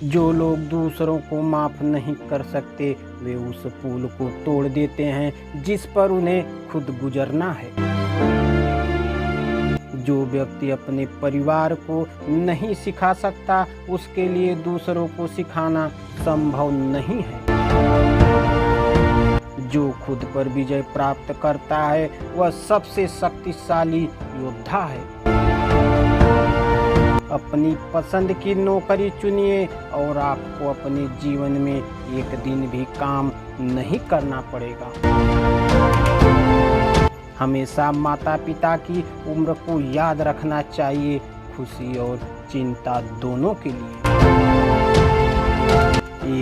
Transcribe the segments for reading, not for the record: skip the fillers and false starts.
जो लोग दूसरों को माफ नहीं कर सकते वे उस पुल को तोड़ देते हैं जिस पर उन्हें खुद गुजरना है। जो व्यक्ति अपने परिवार को नहीं सिखा सकता उसके लिए दूसरों को सिखाना संभव नहीं है। जो खुद पर विजय प्राप्त करता है वह सबसे शक्तिशाली योद्धा है। अपनी पसंद की नौकरी चुनिए और आपको अपने जीवन में एक दिन भी काम नहीं करना पड़ेगा। हमेशा माता पिता की उम्र को याद रखना चाहिए, खुशी और चिंता दोनों के लिए।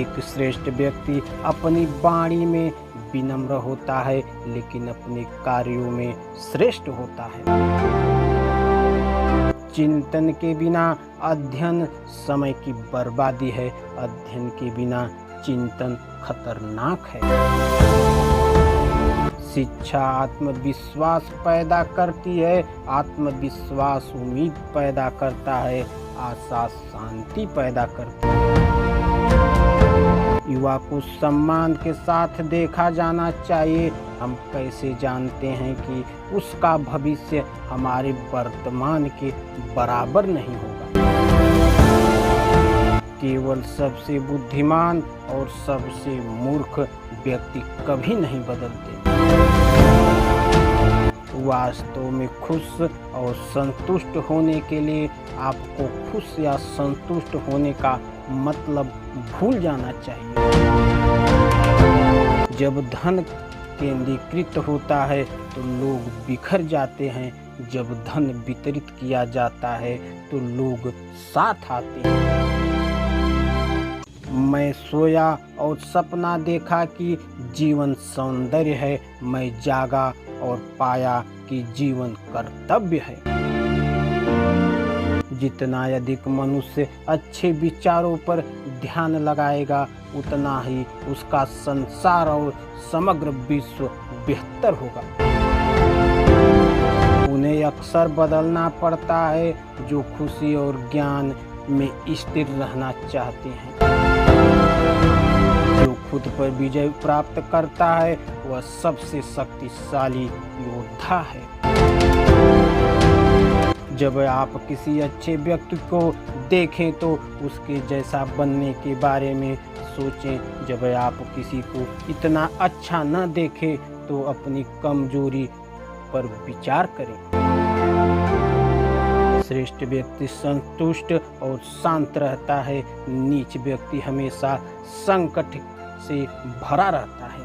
एक श्रेष्ठ व्यक्ति अपनी वाणी में विनम्र होता है लेकिन अपने कार्यों में श्रेष्ठ होता है। चिंतन के बिना अध्ययन समय की बर्बादी है, अध्ययन के बिना चिंतन खतरनाक है। शिक्षा आत्मविश्वास पैदा करती है, आत्मविश्वास उम्मीद पैदा करता है, आशा शांति पैदा करती है। युवा को सम्मान के साथ देखा जाना चाहिए। हम कैसे जानते हैं कि उसका भविष्य हमारे वर्तमान के बराबर नहीं होगा। केवल सबसे बुद्धिमान और सबसे मूर्ख व्यक्ति कभी नहीं बदलते। वास्तव में खुश और संतुष्ट होने के लिए आपको खुश या संतुष्ट होने का मतलब भूल जाना चाहिए। जब धन केंद्रीकृत होता है तो लोग बिखर जाते हैं, जब धन वितरित किया जाता है तो लोग साथ आते हैं। मैं सोया और सपना देखा कि जीवन सौंदर्य है, मैं जागा और पाया कि जीवन कर्तव्य है। जितना अधिक मनुष्य अच्छे विचारों पर ध्यान लगाएगा उतना ही उसका संसार और समग्र विश्व बेहतर होगा। उन्हें अक्सर बदलना पड़ता है जो खुशी और ज्ञान में स्थिर रहना चाहते हैं। जो खुद पर विजय प्राप्त करता है वह सबसे शक्तिशाली योद्धा है। जब आप किसी अच्छे व्यक्ति को देखें तो उसके जैसा बनने के बारे में सोचें। जब आप किसी को इतना अच्छा न देखें तो अपनी कमजोरी पर विचार करें। श्रेष्ठ व्यक्ति संतुष्ट और शांत रहता है, नीच व्यक्ति हमेशा संकट से भरा रहता है।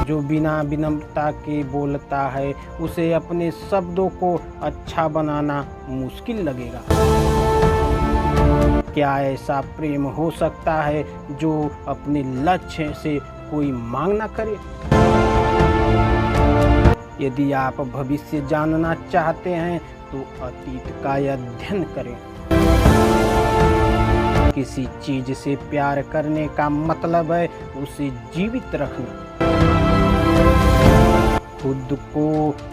जो बिना विनम्रता के बोलता है उसे अपने शब्दों को अच्छा बनाना मुश्किल लगेगा। क्या ऐसा प्रेम हो सकता है जो अपने लक्ष्य से कोई मांग न करे? यदि आप भविष्य जानना चाहते हैं तो अतीत का अध्ययन करें। किसी चीज से प्यार करने का मतलब है उसे जीवित रखना। खुद को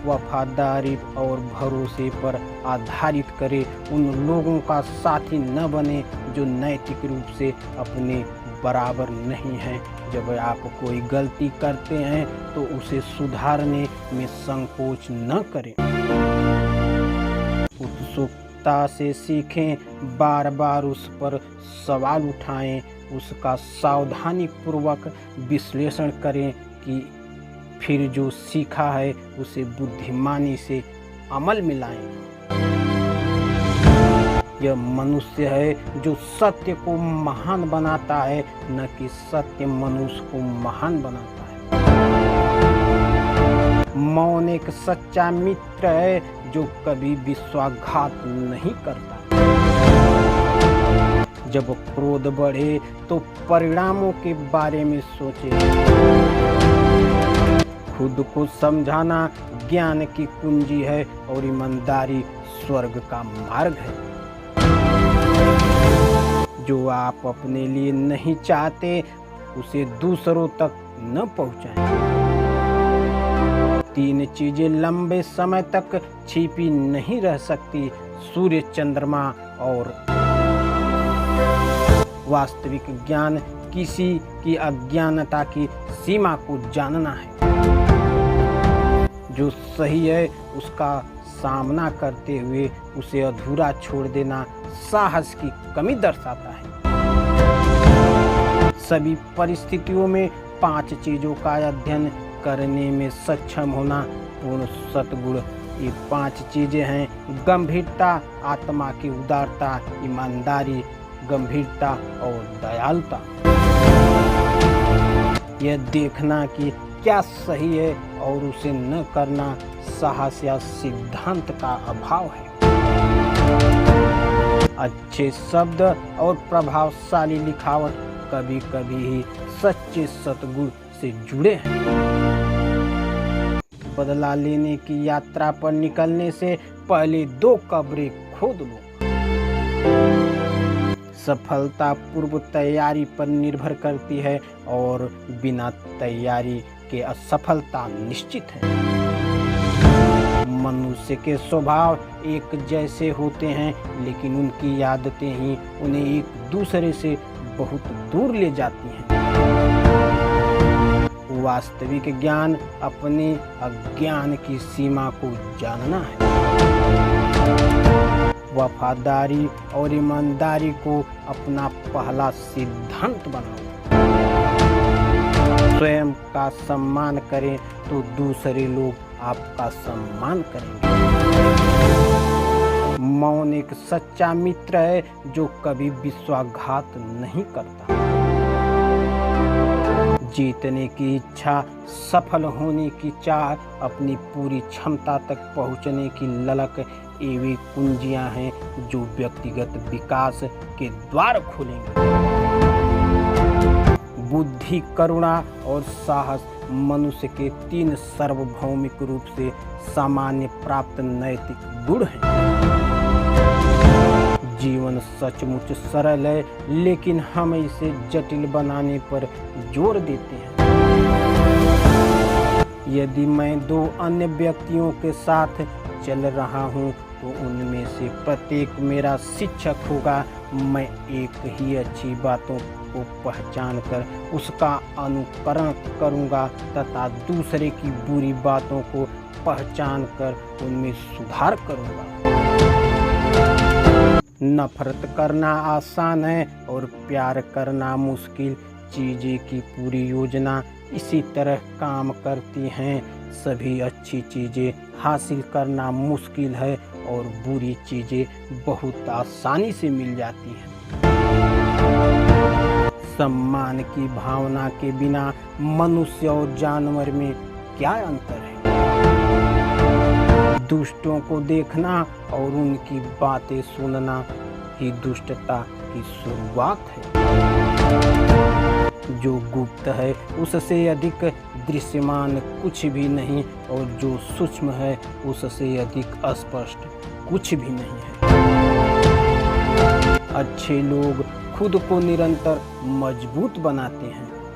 वफादारी और भरोसे पर आधारित करें। उन लोगों का साथी न बने जो नैतिक रूप से अपने बराबर नहीं हैं। जब आप कोई गलती करते हैं तो उसे सुधारने में संकोच न करें। उत्सुकता से सीखें, बार बार उस पर सवाल उठाएं, उसका सावधानीपूर्वक विश्लेषण करें कि फिर जो सीखा है उसे बुद्धिमानी से अमल में लाएं। यह मनुष्य है जो सत्य को महान बनाता है, न कि सत्य मनुष्य को महान बनाता है। मौन एक सच्चा मित्र है जो कभी विश्वासघात नहीं करता। जब क्रोध बढ़े तो परिणामों के बारे में सोचें। खुद को समझाना ज्ञान की कुंजी है और ईमानदारी स्वर्ग का मार्ग है। जो आप अपने लिए नहीं चाहते उसे दूसरों तक न पहुंचाएं। 3 चीजें लंबे समय तक छिपी नहीं रह सकती: सूर्य, चंद्रमा और वास्तविक ज्ञान किसी की अज्ञानता की सीमा को जानना है। जो सही है उसका सामना करते हुए उसे अधूरा छोड़ देना साहस की कमी दर्शाता है। सभी परिस्थितियों में 5 चीजों का अध्ययन करने में सक्षम होना पूर्ण सद्गुण। ये 5 चीजें हैं: गंभीरता, आत्मा की उदारता, ईमानदारी, गंभीरता और दयालुता। यह देखना कि क्या सही है और उसे न करना साहस या सिद्धांत का अभाव है। अच्छे शब्द और प्रभावशाली लिखावट कभी कभी ही सच्चे सद्गुण से जुड़े हैं। बदला लेने की यात्रा पर निकलने से पहले 2 कब्रें खोद लो। सफलता पूर्व तैयारी पर निर्भर करती है और बिना तैयारी के असफलता निश्चित है। मनुष्य के स्वभाव एक जैसे होते हैं, लेकिन उनकी आदतें ही उन्हें एक दूसरे से बहुत दूर ले जाती हैं। वास्तविक ज्ञान अपने अज्ञान की सीमा को जानना है। वफादारी और ईमानदारी को अपना पहला सिद्धांत बनाओ। स्वयं का सम्मान करें तो दूसरे लोग आपका सम्मान करेंगे। मौन एक सच्चा मित्र है जो कभी विश्वासघात नहीं करता। जीतने की इच्छा, सफल होने की चाह, अपनी पूरी क्षमता तक पहुंचने की ललक, ये वे कुंजियां हैं जो व्यक्तिगत विकास के द्वार खोलेंगे। बुद्धि, करुणा और साहस मनुष्य के 3 सार्वभौमिक रूप से सामान्य प्राप्त नैतिक गुण हैं। जीवन सचमुच सरल है, लेकिन हम इसे जटिल बनाने पर जोर देते हैं। यदि मैं 2 अन्य व्यक्तियों के साथ चल रहा हूँ तो उनमें से प्रत्येक मेरा शिक्षक होगा। मैं एक ही अच्छी बातों को पहचान कर उसका अनुकरण करूँगा तथा दूसरे की बुरी बातों को पहचान कर उनमें सुधार करूँगा। नफरत करना आसान है और प्यार करना मुश्किल। चीज़ें की पूरी योजना इसी तरह काम करती हैं। सभी अच्छी चीज़ें हासिल करना मुश्किल है और बुरी चीज़ें बहुत आसानी से मिल जाती हैं। सम्मान की भावना के बिना मनुष्य और जानवर में क्या अंतर है? दुष्टों को देखना और उनकी बातें सुनना ही दुष्टता की शुरुआत है। जो गुप्त है उससे अधिक दृश्यमान कुछ भी नहीं, और जो सूक्ष्म है उससे अधिक स्पष्ट कुछ भी नहीं है। अच्छे लोग खुद को निरंतर मजबूत बनाते हैं।